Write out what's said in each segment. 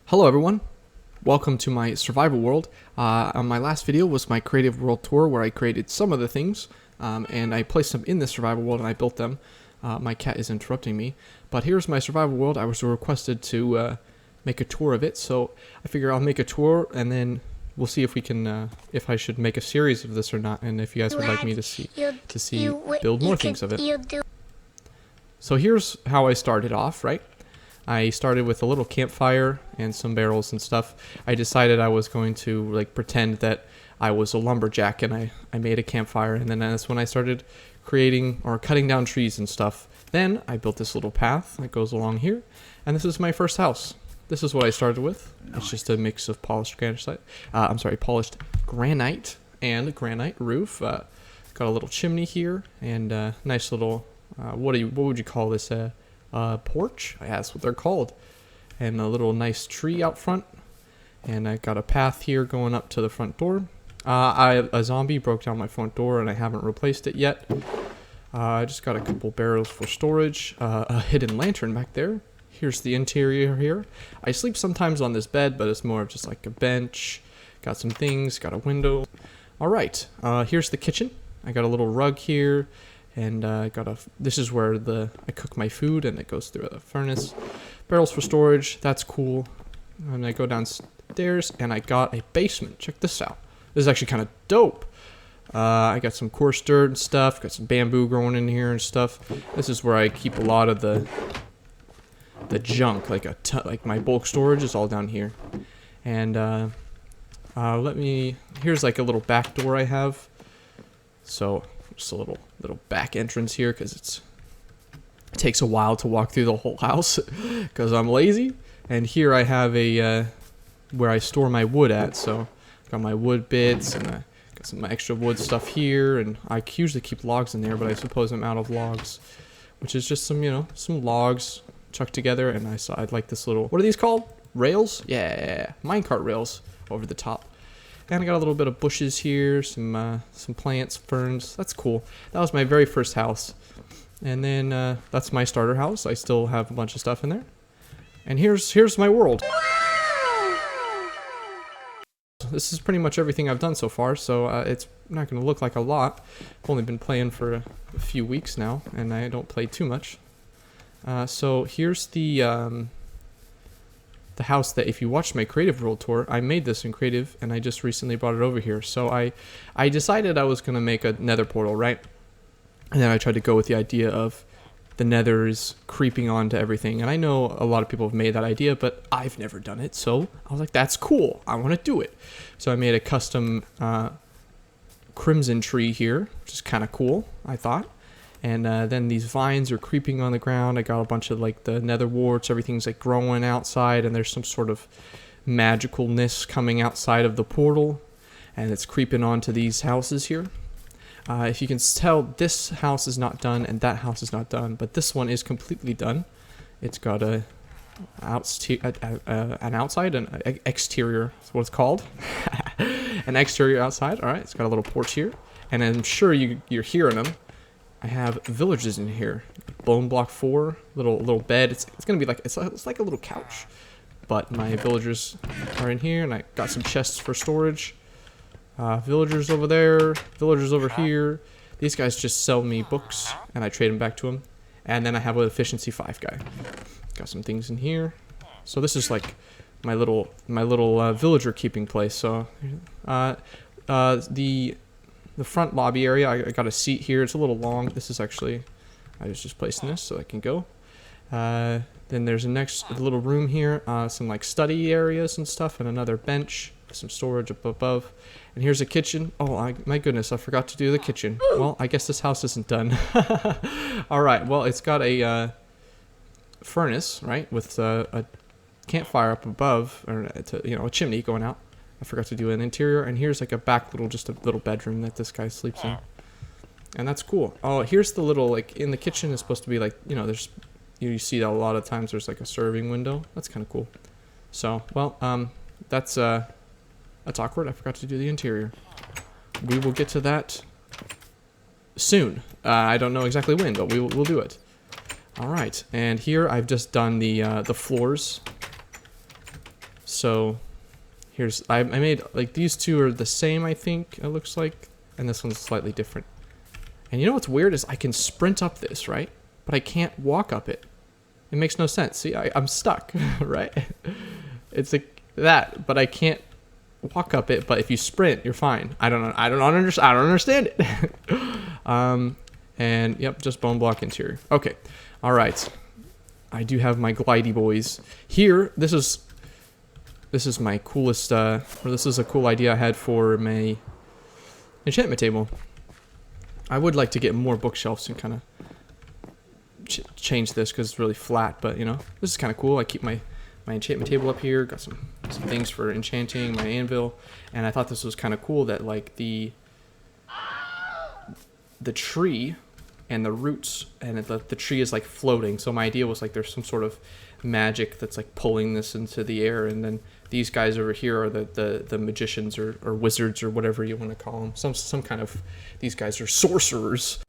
Hello everyone, welcome to my survival world. My last video was my creative world tour where I created some of the things and I placed them in the survival world and I built them. My cat is interrupting me, but here's my survival world. I was requested to make a tour of it, so I figure I'll make a tour and then we'll see if we can, if I should make a series of this or not, and if you guys would like me to build more things of it. So here's how I started off, right? I started with a little campfire and some barrels and stuff. I decided I was going to pretend that I was a lumberjack, and I made a campfire, and then that's when I started creating or cutting down trees and stuff. Then I built this little path that goes along here, and this is my first house. This is what I started with. It's just a mix of polished granite. Polished granite and granite roof. Got a little chimney here and a nice little what would you call this? Porch? Yeah, that's what they're called. And a little nice tree out front. And I got a path here going up to the front door. A zombie broke down my front door and I haven't replaced it yet. I just got a couple barrels for storage. A hidden lantern back there. Here's the interior here. I sleep sometimes on this bed, but it's more of just like a bench. Got some things, got a window. Alright, here's the kitchen. I got a little rug here. And this is where I cook my food, and it goes through the furnace. Barrels for storage, that's cool. And I go downstairs, and I got a basement. Check this out. This is actually kind of dope. I got some coarse dirt and stuff. Got some bamboo growing in here and stuff. This is where I keep a lot of the junk, like my bulk storage is all down here. And here's like a little back door I have. So just a little back entrance here because it takes a while to walk through the whole house because I'm lazy. And here I have where I store my wood at. So got my wood bits and I got some extra wood stuff here, and I usually keep logs in there, but I suppose I'm out of logs, which is just some logs chucked together. And I'd like this little, what are these called? Rails? Yeah, minecart rails over the top. And I got a little bit of bushes here, some plants, ferns. That's cool. That was my very first house. And then that's my starter house. I still have a bunch of stuff in there. And here's my world. This is pretty much everything I've done so far, so it's not going to look like a lot. I've only been playing for a few weeks now, and I don't play too much. So here's the house that, if you watched my creative world tour, I made this in creative and I just recently brought it over here. So I decided I was going to make a nether portal, right? And then I tried to go with the idea of the nether is creeping onto everything. And I know a lot of people have made that idea, but I've never done it. So I was like, that's cool. I want to do it. So I made a custom crimson tree here, which is kind of cool, I thought. And then these vines are creeping on the ground. I got a bunch of the nether warts. Everything's growing outside, and there's some sort of magicalness coming outside of the portal, and it's creeping onto these houses here. If you can tell, this house is not done and that house is not done, but this one is completely done. It's got an outside and an exterior. That's what it's called. An exterior outside. All right. It's got a little porch here, and I'm sure you're hearing them. I have villagers in here. Bone block 4, little bed. It's gonna be it's like a little couch, but my villagers are in here, and I got some chests for storage. Villagers over there, villagers over here. These guys just sell me books, and I trade them back to them. And then I have an efficiency 5 guy. Got some things in here. So this is like my little villager keeping place. So the front lobby area, I got a seat here. It's a little long. This is actually, I was just placing this so I can go. Then there's a little room here, some study areas and stuff, and another bench, some storage up above. And here's a kitchen. Oh my goodness, I forgot to do the kitchen. Well, I guess this house isn't done. All right, well, it's got a furnace, right, with a campfire up above, or a chimney going out. I forgot to do an interior, and here's a back just a little bedroom that this guy sleeps in. And that's cool. Oh, here's the little, in the kitchen is supposed to be there's, you see that a lot of times there's a serving window. That's kind of cool. So, well, that's awkward. I forgot to do the interior. We will get to that soon. I don't know exactly when, but we'll do it. All right, and here I've just done the floors. So here's, I made, like, these two are the same, I think, it looks like. And this one's slightly different. And you know what's weird is I can sprint up this, right? But I can't walk up it. It makes no sense. See, I'm stuck, right? It's like that, but I can't walk up it. But if you sprint, you're fine. I don't know. I don't understand it. And yep, just bone block interior. Okay, all right. I do have my glidey boys here. This is my coolest. Or this is a cool idea I had for my enchantment table. I would like to get more bookshelves and kind of change this because it's really flat, but you know, this is kind of cool. I keep my enchantment table up here, got some things for enchanting, my anvil, and I thought this was kind of cool that like the tree and the roots and the tree is like floating. So my idea was like there's some sort of magic that's like pulling this into the air, and then these guys over here are the magicians or wizards or whatever you want to call them. Some kind of, these guys are sorcerers.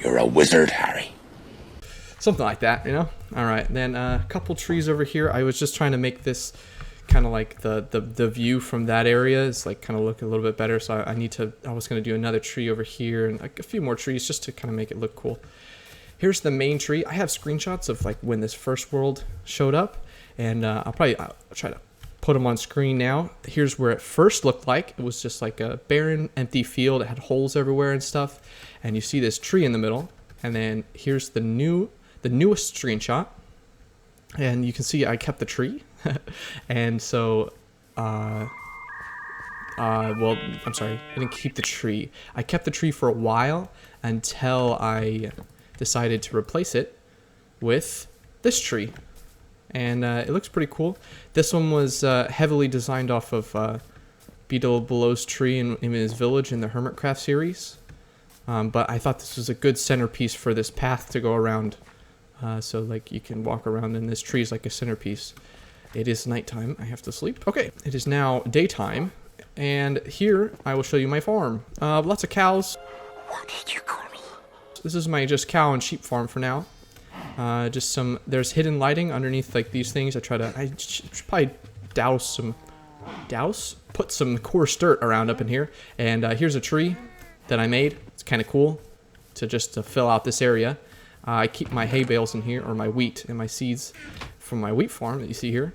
You're a wizard, Harry. Something like that, you know? Alright, then a couple trees over here. I was just trying to make this kind of like the view from that area is like kind of look a little bit better. So I was going to do another tree over here and like a few more trees just to kind of make it look cool. Here's the main tree. I have screenshots of like when this first world showed up, and I'll try to put them on screen now. Here's where it first looked like. It was just like a barren, empty field. It had holes everywhere and stuff. And you see this tree in the middle. And then here's the newest screenshot. And you can see I kept the tree. And so, well, I'm sorry, I didn't keep the tree. I kept the tree for a while until I decided to replace it with this tree. And it looks pretty cool. This one was heavily designed off of Beetle Below's tree in his village in the Hermitcraft series. But I thought this was a good centerpiece for this path to go around. So like you can walk around and this tree is like a centerpiece. It is nighttime. I have to sleep. Okay, it is now daytime. And here I will show you my farm. Lots of cows. What did you call me? This is my just cow and sheep farm for now. Just there's hidden lighting underneath like these things. I should probably put some coarse dirt around up in here. And here's a tree that I made. It's kind of cool to fill out this area. I keep my hay bales in here, or my wheat and my seeds from my wheat farm that you see here.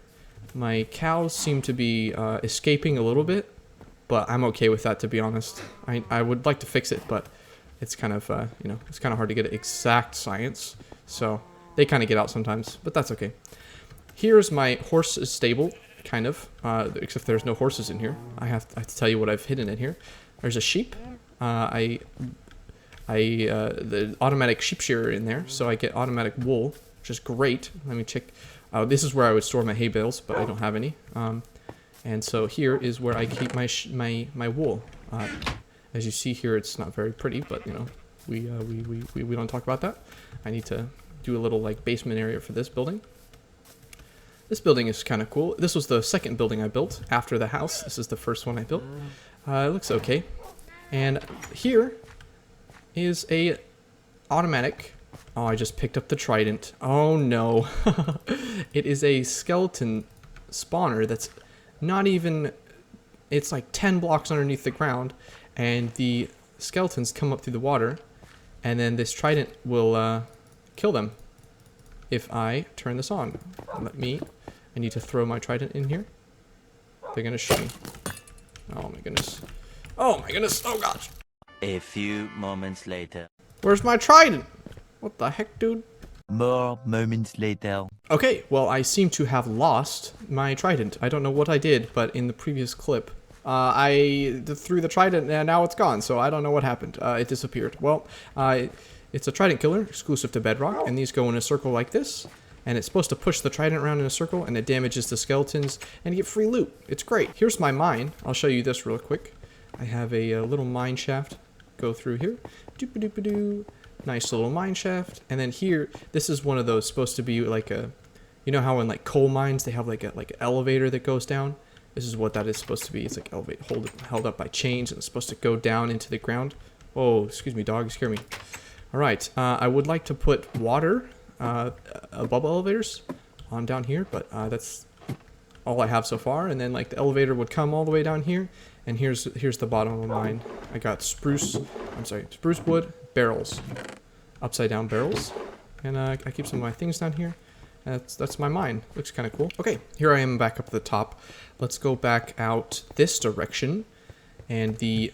My cows seem to be escaping a little bit, but I'm okay with that, to be honest. I would like to fix it, but it's kind of, you know, it's kind of hard to get exact science. So they kind of get out sometimes, but that's okay. Here's my horse stable, kind of, except there's no horses in here. I have to tell you what I've hidden in here. There's a sheep. The automatic sheep shearer in there, so I get automatic wool, which is great. Let me check. This is where I would store my hay bales, but I don't have any. And so here is where I keep my wool. As you see here, it's not very pretty, but you know, we don't talk about that. I need to do a little like basement area for this building. This building is kind of cool. This was the second building I built after the house. This is the first one I built. It looks okay. And here is a automatic. Oh, I just picked up the trident. Oh no. It is a skeleton spawner that's not even, it's like 10 blocks underneath the ground, and the skeletons come up through the water, and then this trident will kill them if I turn this on. I need to throw my trident in here. They're gonna shoot me. Oh my goodness. Oh my goodness. Oh gosh. A few moments later. Where's my trident? What the heck, dude? More moments later. Okay, well, I seem to have lost my trident. I don't know what I did, but in the previous clip, I threw the trident and now it's gone, so I don't know what happened. It disappeared. Well, it's a trident killer, exclusive to Bedrock, and these go in a circle like this, and it's supposed to push the trident around in a circle, and it damages the skeletons, and you get free loot. It's great. Here's my mine. I'll show you this real quick. I have a little mine shaft. Go through here. Doop-a-doop-a-doo. Nice little mine shaft. And then here, this is one of those supposed to be like a, you know how in like coal mines they have like an elevator that goes down? This is what that is supposed to be. It's like held up by chains, and it's supposed to go down into the ground. Oh, excuse me, dog, you scare me. All right, I would like to put water above elevators on down here, but that's all I have so far. And then like the elevator would come all the way down here. And here's the bottom of mine. I got spruce wood barrels, upside down barrels. And I keep some of my things down here. That's my mine. Looks kind of cool. Okay, here I am back up at the top. Let's go back out this direction. And the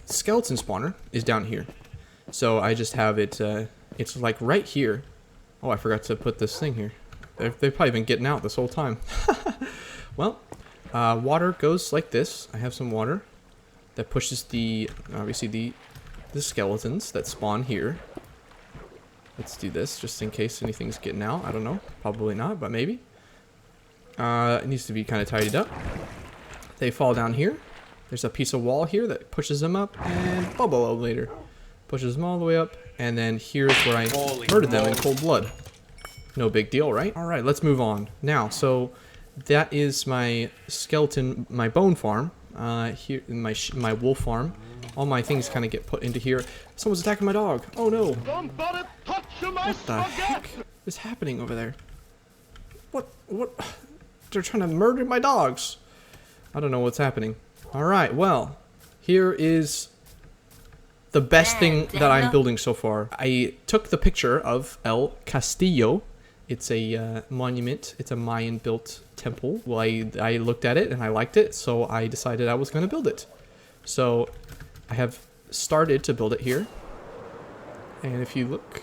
skeleton spawner is down here. So I just have it, it's like right here. Oh, I forgot to put this thing here. They've probably been getting out this whole time. Well, water goes like this. I have some water that pushes obviously the skeletons that spawn here. Let's do this just in case anything's getting out. I don't know. Probably not, but maybe. It needs to be kind of tidied up. They fall down here. There's a piece of wall here that pushes them up, and bubble elevator pushes them all the way up. And then here's where I murdered them in cold blood. No big deal, right? All right, let's move on. Now, so that is my skeleton, my bone farm. Here, my wool farm. All my things kind of get put into here. Someone's attacking my dog. Oh no! What the heck is happening over there? What? They're trying to murder my dogs. I don't know what's happening. All right, well, here is the best thing that I'm building so far. I took the picture of El Castillo. It's a monument. It's a Mayan-built temple. Well, I looked at it and I liked it, so I decided I was going to build it. So I have started to build it here. And if you look,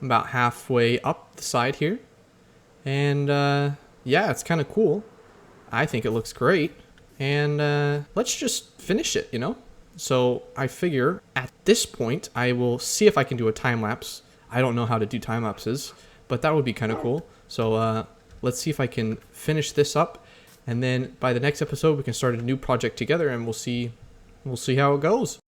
I'm about halfway up the side here. And yeah, it's kind of cool. I think it looks great. And let's just finish it, you know? So I figure at this point, I will see if I can do a time lapse. I don't know how to do time lapses, but that would be kind of cool. So let's see if I can finish this up. And then by the next episode, we can start a new project together and we'll see how it goes.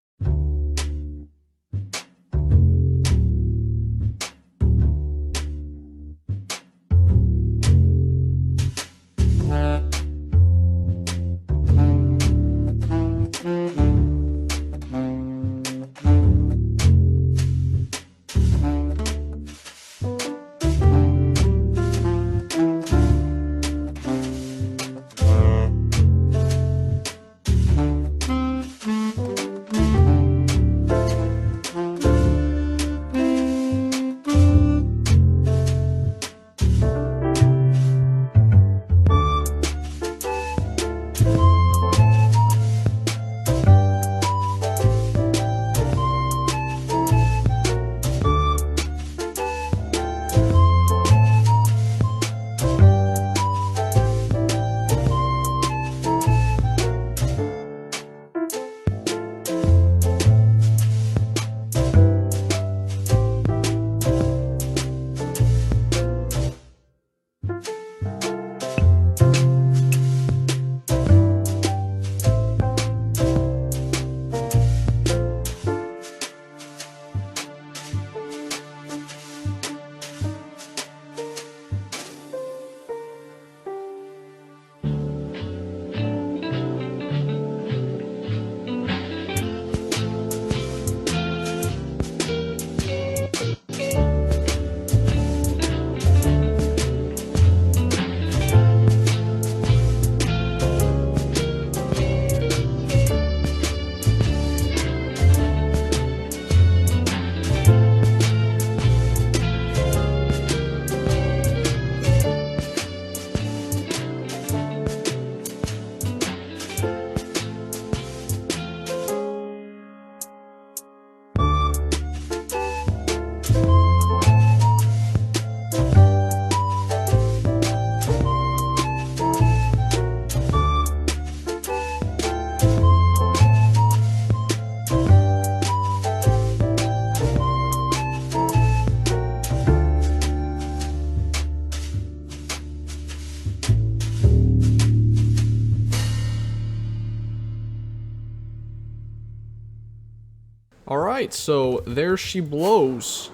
Alright, so there she blows.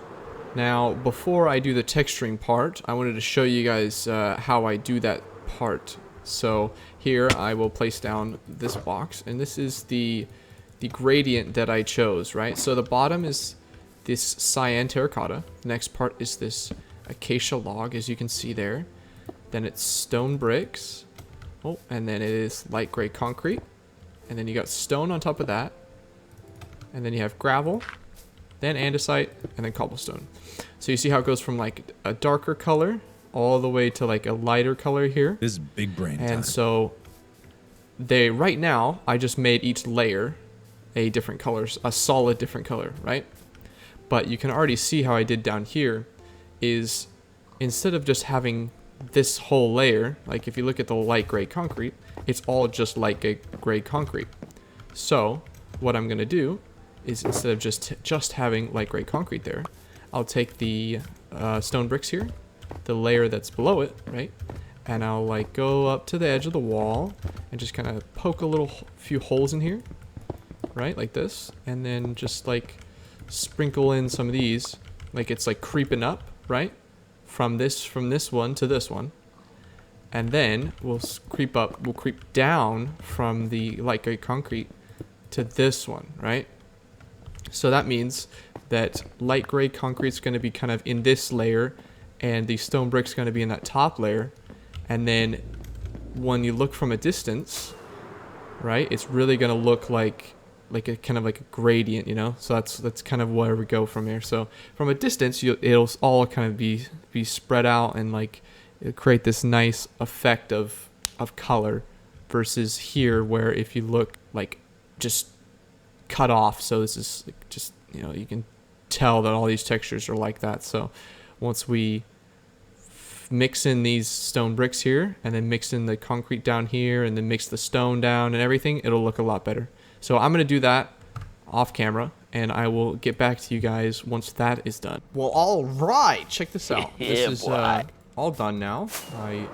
Now, before I do the texturing part, I wanted to show you guys how I do that part. So here I will place down this box, and this is the gradient that I chose, right? So the bottom is this cyan terracotta. The next part is this acacia log, as you can see there. then it's stone bricks. Oh, and then it is light gray concrete. And then you got stone on top of that. And then you have gravel, then andesite, and then cobblestone. So you see how it goes from like a darker color all the way to like a lighter color here. This is big brain time. And so right now, I just made each layer a different color, a solid different color, right? But you can already see how I did down here is instead of just having this whole layer, like if you look at the light gray concrete, it's all just light gray concrete. So what I'm gonna do is instead of just having light gray concrete there, I'll take the stone bricks here, the layer that's below it, right? And I'll like go up to the edge of the wall and just kind of poke a few holes in here, right? Like this. And then just like sprinkle in some of these, like it's like creeping up, right? From this one to this one. And then we'll creep down from the light gray concrete to this one, right? So that means that light gray concrete is going to be kind of in this layer and the stone brick's going to be in that top layer. And then when you look from a distance, right, it's really going to look like a kind of like a gradient, you know? So that's kind of where we go from here. So from a distance, it'll all kind of be spread out and like it'll create this nice effect of color versus here where if you look like just cut off. So this is just, you know, you can tell that all these textures are like that. So once we mix in these stone bricks here and then mix in the concrete down here and then mix the stone down and everything, it'll look a lot better. So I'm going to do that off camera and I will get back to you guys once that is done. Well, all right, check this out. This is all done now. I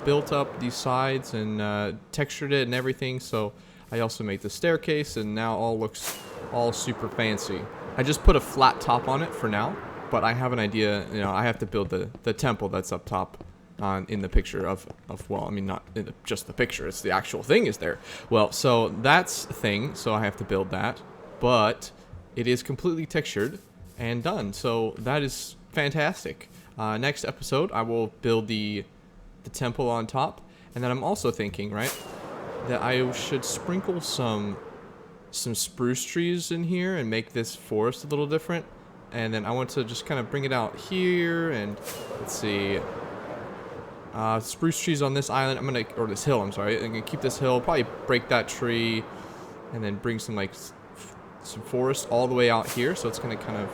built up these sides and textured it and everything. So I also made the staircase and now all looks all super fancy. I just put a flat top on it for now, but I have an idea. You know, I have to build the temple that's up top in the picture of well, I mean, not in just the picture, it's the actual thing is there. Well, so that's the thing, so I have to build that, but it is completely textured and done, so that is fantastic. Next episode, I will build the temple on top, and then I'm also thinking, right, that I should sprinkle some spruce trees in here and make this forest a little different. And then I want to just kind of bring it out here and let's see, spruce trees on this island. Or this hill, I'm sorry. I'm gonna keep this hill, probably break that tree and then bring some like some forest all the way out here. So it's gonna kind of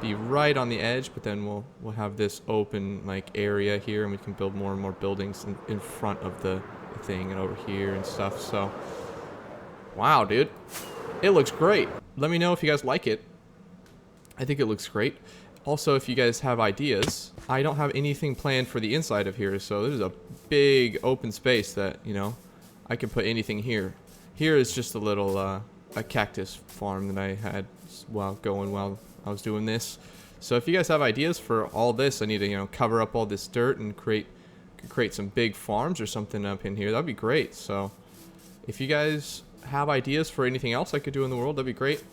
be right on the edge, but then we'll have this open like area here and we can build more and more buildings in front of the thing and over here and stuff. So wow, dude, it looks great. Let me know if you guys like it. I think it looks great. Also, if you guys have ideas, I don't have anything planned for the inside of here, so there's a big open space that, you know, I can put anything here. Here is just a little a cactus farm that I had going while I was doing this. So if you guys have ideas for all this, I need to, you know, cover up all this dirt and create some big farms or something up in here. That'd be great. So if you guys have ideas for anything else I could do in the world, that'd be great.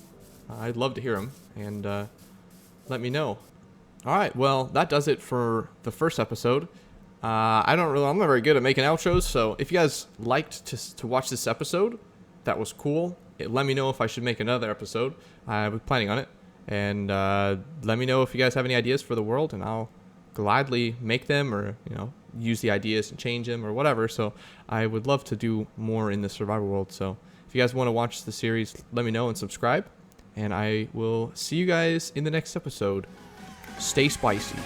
I'd love to hear them, and let me know. All right, well, that does it for the first episode. I'm not very good at making outros, so if you guys liked to watch this episode, that was cool. Let me know if I should make another episode. I was planning on it, and let me know if you guys have any ideas for the world, and I'll gladly make them, or, you know, use the ideas and change them or whatever. So I would love to do more in the survival world. So if you guys want to watch the series, let me know and subscribe. And I will see you guys in the next episode. Stay spicy.